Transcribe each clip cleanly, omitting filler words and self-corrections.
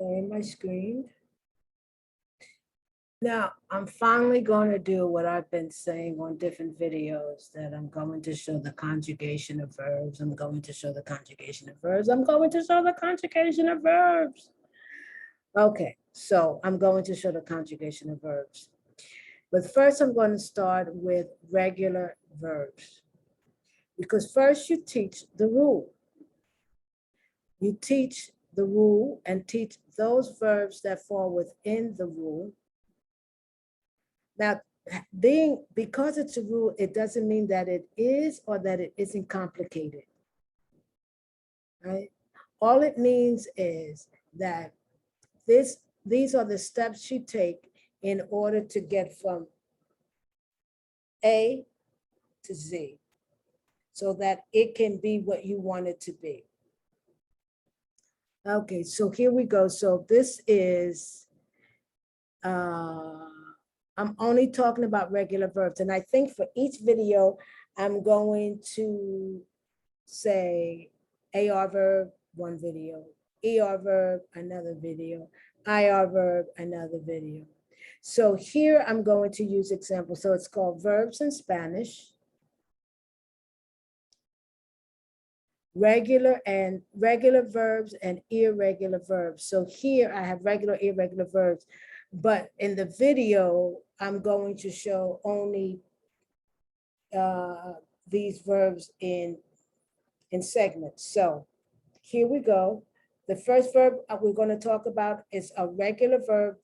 sharing my screen. Now, I'm finally going to do what I've been saying on different videos, that I'm going to show the conjugation of verbs. I'm going to show the conjugation of verbs. I'm going to show the conjugation of verbs. Okay, so I'm going to show the conjugation of verbs. But first, I'm going to start with regular verbs. Because first you teach the rule. You teach the rule and teach those verbs that fall within the rule. Now, because it's a rule, it doesn't mean that it is or that it isn't complicated, right? All it means is that these are the steps you take in order to get from A to Z, so that it can be what you want it to be. Okay, so here we go. So this is, I'm only talking about regular verbs. And I think for each video, I'm going to say AR verb, one video, ER verb, another video, IR verb, another video. So here I'm going to use examples. So it's called Verbs in Spanish. Regular verbs and irregular verbs. So here I have regular, irregular verbs, but in the video, I'm going to show only these verbs in segments. So here we go. The first verb we're going to talk about is a regular verb.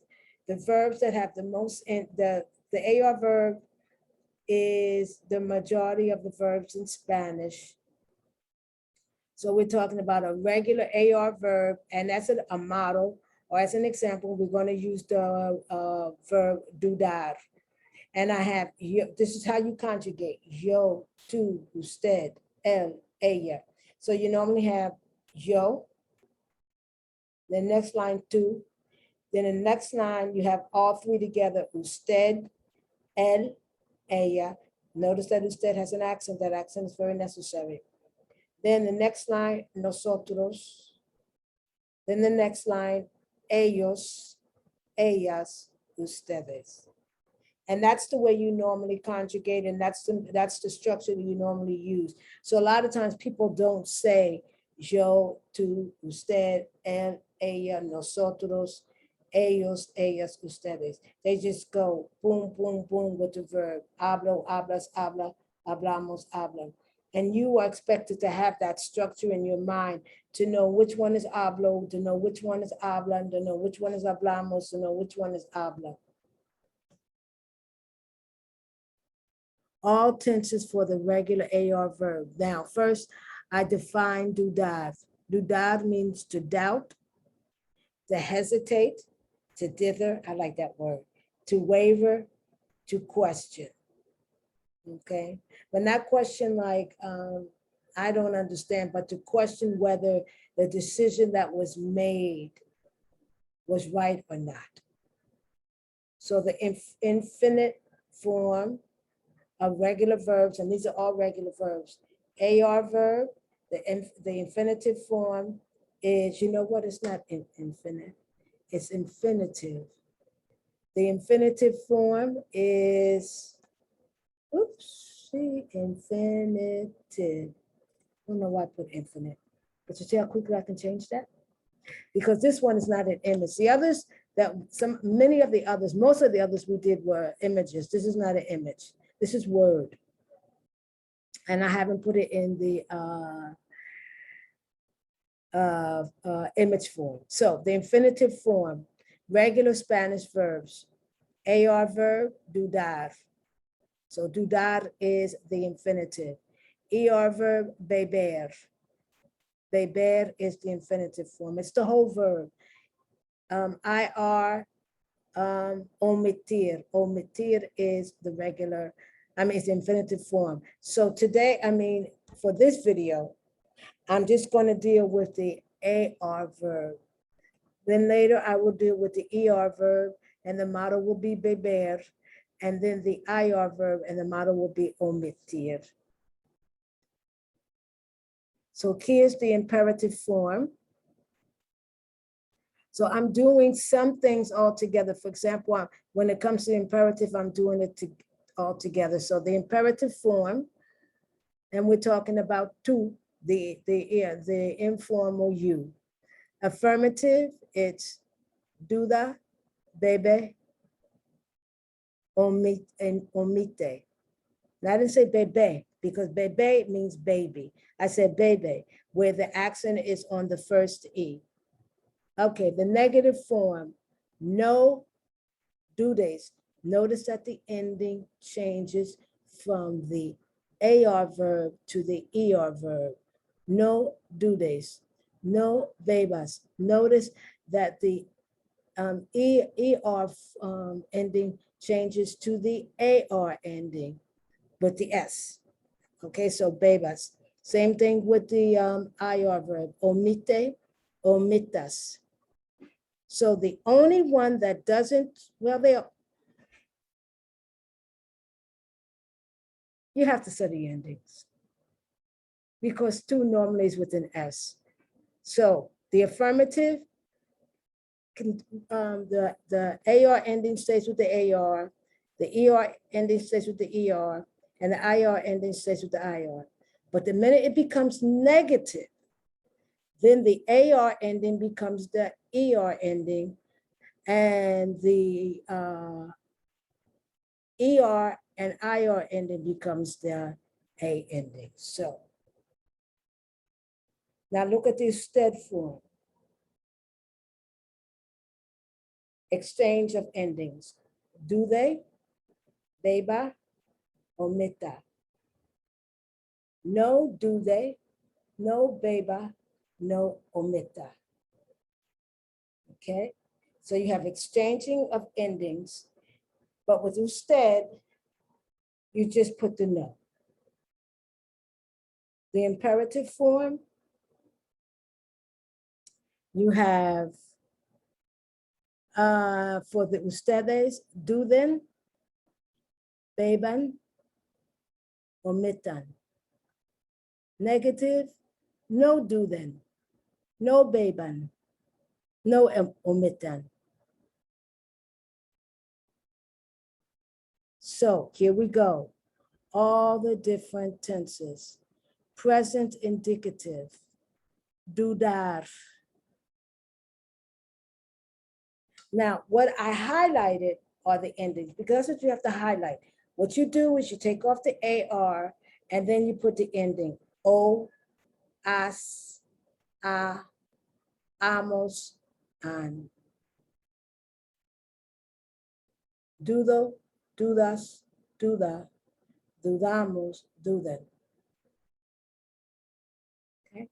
The verbs that have the most in the AR verb is the majority of the verbs in Spanish. So we're talking about a regular AR verb, and that's a model, or as an example, we're going to use the verb dudar. And I have, this is how you conjugate, yo, tú, usted, él, ella. So you normally have yo, the next line tú, then the next line you have all three together, usted, él, ella. Notice that usted has an accent. That accent is very necessary. Then the next line, nosotros. Then the next line, ellos, ellas, ustedes. And that's the way you normally conjugate, and that's the structure that you normally use. So a lot of times people don't say yo, tú, usted, él, ella, nosotros, ellos, ellas, ustedes. They just go boom, boom, boom with the verb. Hablo, hablas, habla, hablamos, hablan. And you are expected to have that structure in your mind to know which one is hablo, to know which one is hablan, to know which one is hablamos, to know which one is habla. All tenses for the regular AR verb. Now, first, I define dudar. Dudar means to doubt, to hesitate, to dither, I like that word, to waver, to question. Okay, but not question like I don't understand, but to question whether the decision that was made was right or not. So the infinite form of regular verbs, and these are all regular verbs. AR verb, the infinitive form is, you know what, it's not infinite, it's infinitive. The infinitive form is, oops, infinitive. I don't know why I put infinite, but you see how quickly I can change that? Because this one is not an image. The others, many of the others, most of the others we did were images. This is not an image. This is word. And I haven't put it in the image form. So the infinitive form, regular Spanish verbs, AR verb, dudar. So dudar is the infinitive. ER verb, beber. Beber is the infinitive form. It's the whole verb. IR, omitir. Omitir is the regular, it's the infinitive form. So today, for this video, I'm just going to deal with the AR verb. Then later I will deal with the ER verb, and the model will be beber. And then the IR verb, and the model will be omitir. So here's the imperative form. So I'm doing some things all together. For example, when it comes to imperative, I'm doing it all together. So the imperative form, and we're talking about tu, the informal you. Affirmative, it's duda, bebe, omite. Now, I didn't say bebe because bebe means baby. I said bebe, where the accent is on the first E. Okay, the negative form, no dudes. Notice that the ending changes from the AR verb to the ER verb. No dudes, no bebas. Notice that the ER ending changes to the AR ending with the S. Okay, so bebas. Same thing with the IR verb, omite, omitas. So the only one that doesn't, well, you have to study endings because two normally is with an S. So the affirmative, the AR ending stays with the AR, the ER ending stays with the ER, and the IR ending stays with the IR. But the minute it becomes negative, then the AR ending becomes the ER ending, and the ER and IR ending becomes the A ending. So now look at the instead form. Exchange of endings. Do they, beba, omita. No, do they, no, beba, no, omita. Okay, so you have exchanging of endings, but with usted, you just put the no. The imperative form, you have for the ustedes, do them, beban, omitan. Negative, no do them, no beban, no omitan. So here we go. All the different tenses. Present indicative, dudar. Now, what I highlighted are the endings because that's what you have to highlight. What you do is you take off the AR and then you put the ending. O, as, a, amos, an. Dudo, dudas, duda, dudamos, duden. Okay.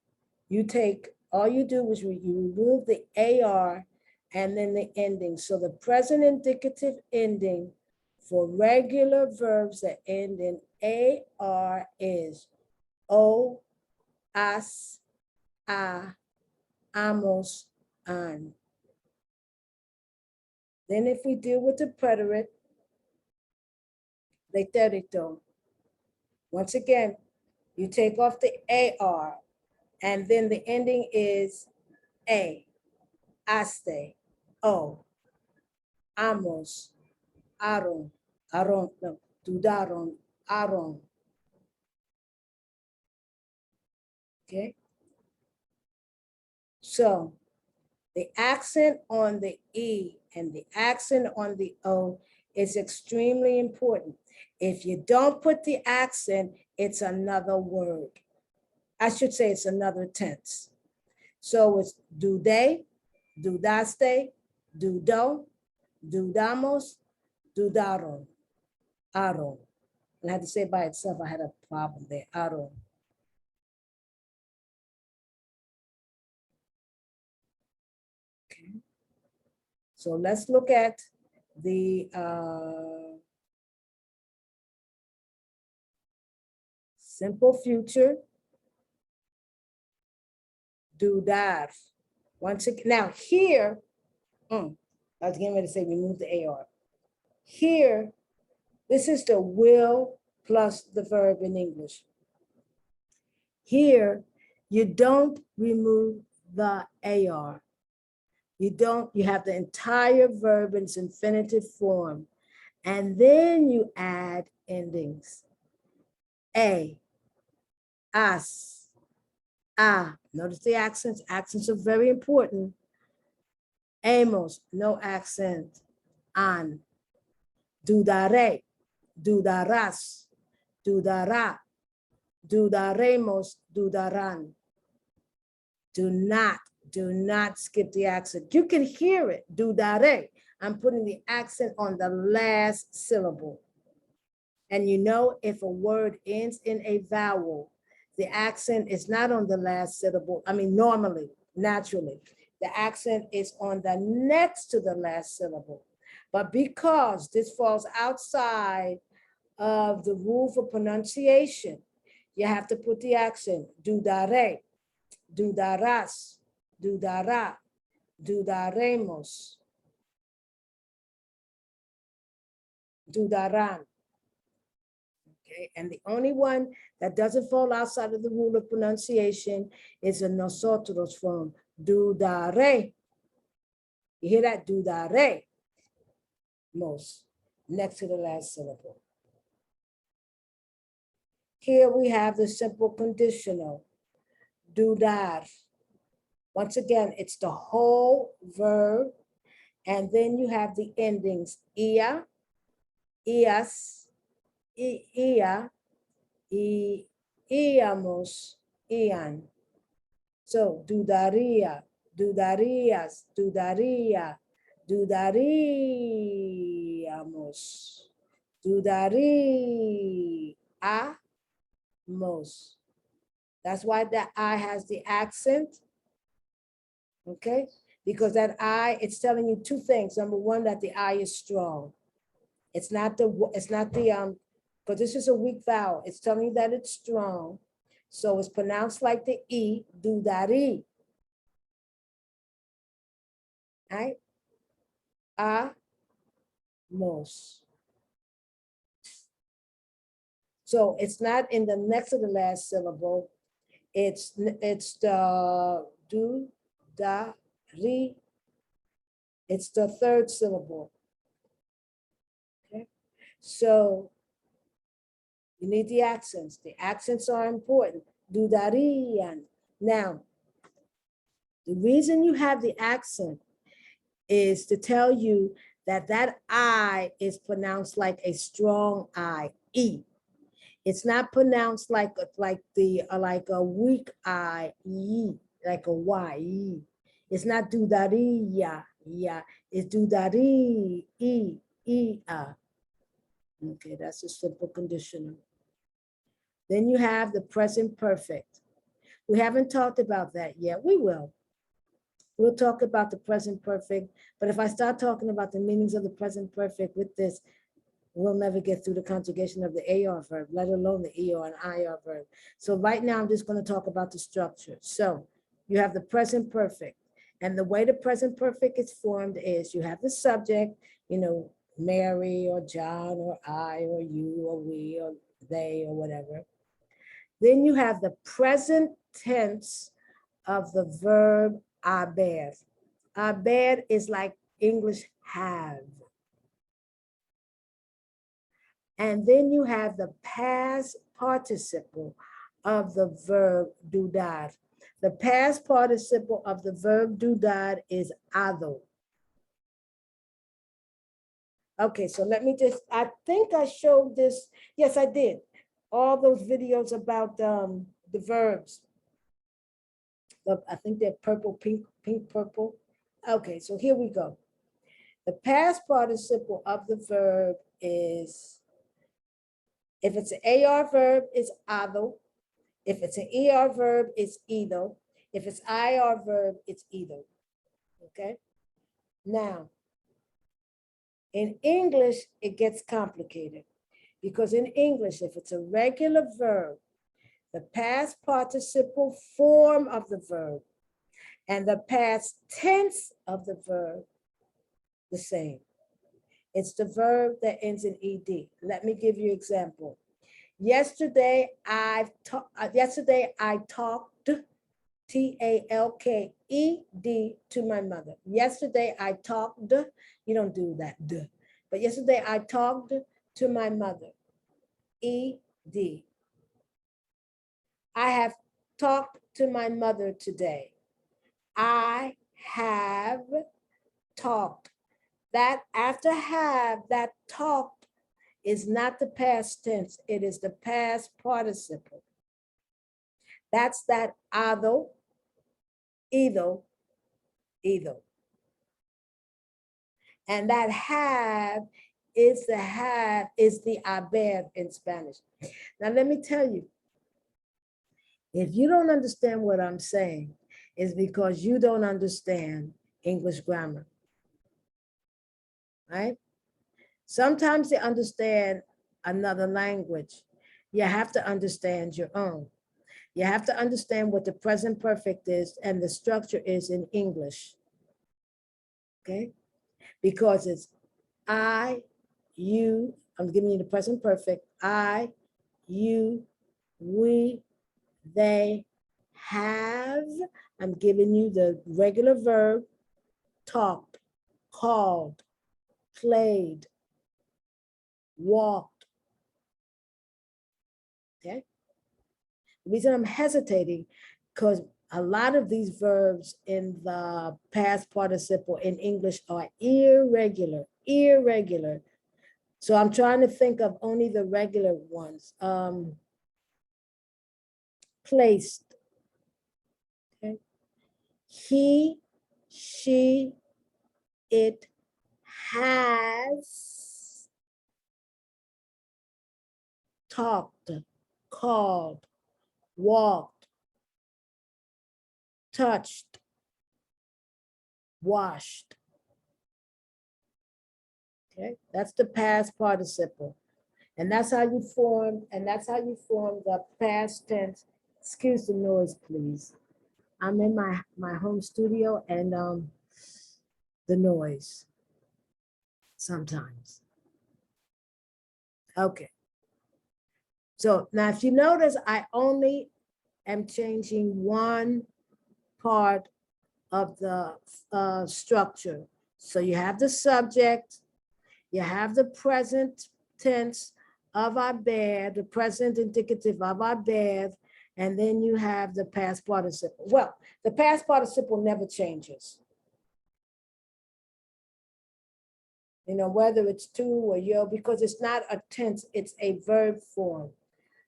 You take, all you do is you remove the AR and then the ending. So the present indicative ending for regular verbs that end in AR is O, as, a, amos, an. Then if we deal with the preterite, pretérito, once again, you take off the AR and then the ending is A, aste, O, amos, aron, no, dudaron, aron. Okay. So the accent on the E and the accent on the O is extremely important. If you don't put the accent, it's another word. I should say it's another tense. So it's dude, dudaste, dudo, dudamos, dudaron, aron. And I had to say it by itself, I had a problem there, aron. Okay. So let's look at the simple future, dudar. Once again, now here, I was getting ready to say remove the AR. Here, this is the will plus the verb in English. Here, you don't remove the AR. You have the entire verb in its infinitive form. And then you add endings. A, as, a. Notice the accents. Accents are very important. Amos, no accent. An. Dudaré, dudarás, dudará, dudaremos, dudarán. Do not skip the accent. You can hear it, dudaré. I'm putting the accent on the last syllable. And you know, if a word ends in a vowel, the accent is not on the last syllable. I mean, normally, naturally, the accent is on the next to the last syllable. But because this falls outside of the rule for pronunciation, you have to put the accent, dudaré, dudarás, dudará, dudaremos, dudarán. Okay, and the only one that doesn't fall outside of the rule of pronunciation is a nosotros form, dudaré. You hear that? Dudaré. Most, next to the last syllable. Here we have the simple conditional, dudar. Once again, it's the whole verb, and then you have the endings, ia, ias, ia, íamos, ian. So dudaría, dudarías, dudaría, dudaríamos, dudaríamos. That's why that I has the accent, okay? Because that I, it's telling you two things. Number one, that the I is strong. It's not the, because this is a weak vowel. It's telling you that it's strong. So it's pronounced like the E, dudarí. Right? Amos. So it's not in the next to the last syllable. It's the do, da, ri. It's the third syllable. Okay. So you need the accents. The accents are important. Dudarían. Now, the reason you have the accent is to tell you that that I is pronounced like a strong I, E. It's not pronounced like a weak I, E, like a Y, E. It's not dudaría, yeah. It's dudarí, E, E, A. Okay, that's a simple conditional. Then you have the present perfect. We haven't talked about that yet. We will. We'll talk about the present perfect, but if I start talking about the meanings of the present perfect with this, we'll never get through the conjugation of the AR verb, let alone the ER and IR verb. So right now, I'm just going to talk about the structure. So you have the present perfect. And the way the present perfect is formed is you have the subject, you know, Mary or John or I or you or we or they or whatever. Then you have the present tense of the verb haber. Haber is like English have. And then you have the past participle of the verb dudar. The past participle of the verb dudar is ado. Okay, so let me just, I think I showed this. Yes, I did. All those videos about the verbs. Look, I think they're purple, pink, pink, purple. Okay, so here we go. The past participle of the verb is, if it's an AR verb, it's ado. If it's an ER verb, it's ido. If it's IR verb, it's ido. Okay? Now, in English, it gets complicated because in English, if it's a regular verb, the past participle form of the verb and the past tense of the verb, the same. It's the verb that ends in ED. Let me give you an example. Yesterday I talked T-A-L-K-E-D to my mother. Yesterday I talked, you don't do that, duh. But yesterday I talked to my mother, E-D. I have talked to my mother today. I have talked. That after have, that talked is not the past tense, it is the past participle. That's that ado, either. And that have is the haber in Spanish. Now let me tell you, if you don't understand what I'm saying, it's because you don't understand English grammar, right? Sometimes to understand another language, you have to understand your own. You have to understand what the present perfect is and the structure is in English, okay? Because it's I, you, I'm giving you the present perfect, I, you, we, they, have, I'm giving you the regular verb, talked, called, played, walked, okay? The reason I'm hesitating, because a lot of these verbs in the past participle in English are irregular. So I'm trying to think of only the regular ones. Placed, okay? He, she, it has talked, called, walked, touched, washed. Okay, that's the past participle. And that's how you form, the past tense. Excuse the noise, please. I'm in my home studio and the noise sometimes. Okay. So now if you notice, I only am changing one part of the structure. So you have the subject, you have the present tense of haber, the present indicative of haber, and then you have the past participle. Well, the past participle never changes. You know, whether it's to or yo, because it's not a tense, it's a verb form.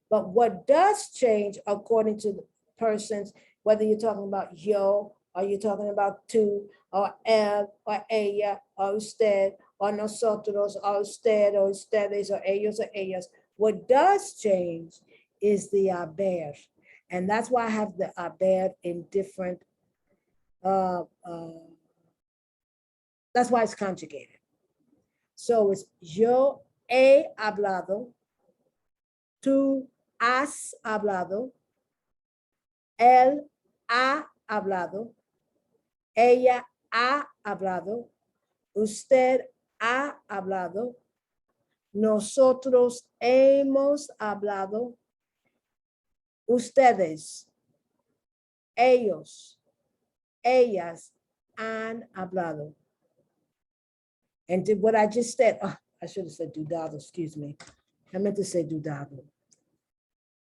But what does change according to the persons, whether you're talking about yo, or you're talking about tú, or él, or ella, or usted, or nosotros, or usted, or ustedes, or ellos, or ellas, what does change is the haber. And that's why I have the haber in different, that's why it's conjugated. So it's yo he hablado, tú has hablado, él ha hablado, ella ha hablado, usted ha hablado, nosotros hemos hablado, ustedes, ellos, ellas han hablado. And did what I just said, oh, I should have said dudado, excuse me. I meant to say dudado.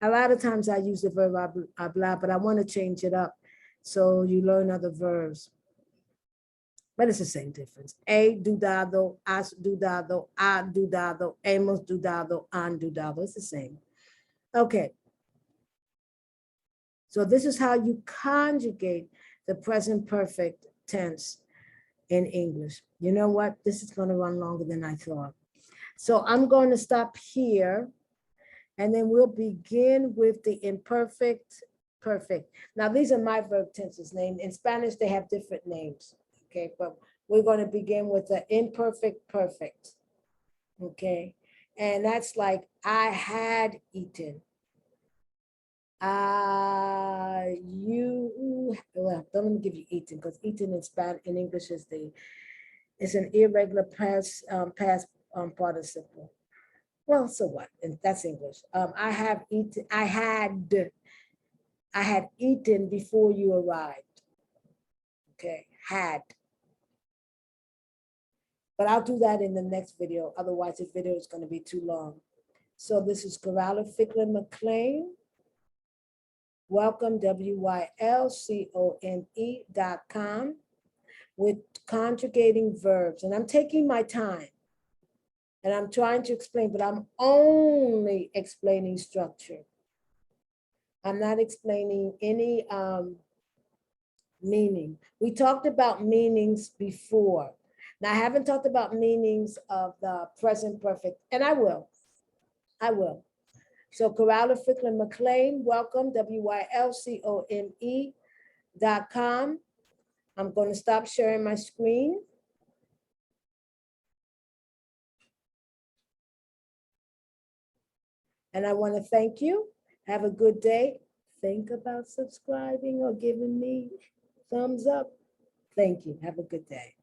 A lot of times I use the verb hablar, but I want to change it up so you learn other verbs. But it's the same difference. He dudado, has dudado, ha dudado, hemos dudado, han dudado. It's the same. Okay. So this is how you conjugate the present perfect tense in English. You know what? This is going to run longer than I thought. So I'm going to stop here, and then we'll begin with the imperfect perfect. Now, these are my verb tenses named. In Spanish, they have different names, okay? But we're going to begin with the imperfect perfect, okay? And that's like, I had eaten. Well, don't let me give you eaten, because eaten in Spanish, in English is it's an irregular past participle. Well, so what? And that's English. I have eaten. I had I had eaten before you arrived. Okay, had. But I'll do that in the next video. Otherwise, this video is going to be too long. So this is Coralla Fickler McLean. Welcome, WYLCONE.com with conjugating verbs. And I'm taking my time. And I'm trying to explain, but I'm only explaining structure. I'm not explaining any meaning. We talked about meanings before. Now, I haven't talked about meanings of the present perfect, and I will. I will. So Coralla Fickler McLean, welcome, WYLCONE.com. I'm going to stop sharing my screen. And I want to thank you. Have a good day. Think about subscribing or giving me thumbs up. Thank you. Have a good day.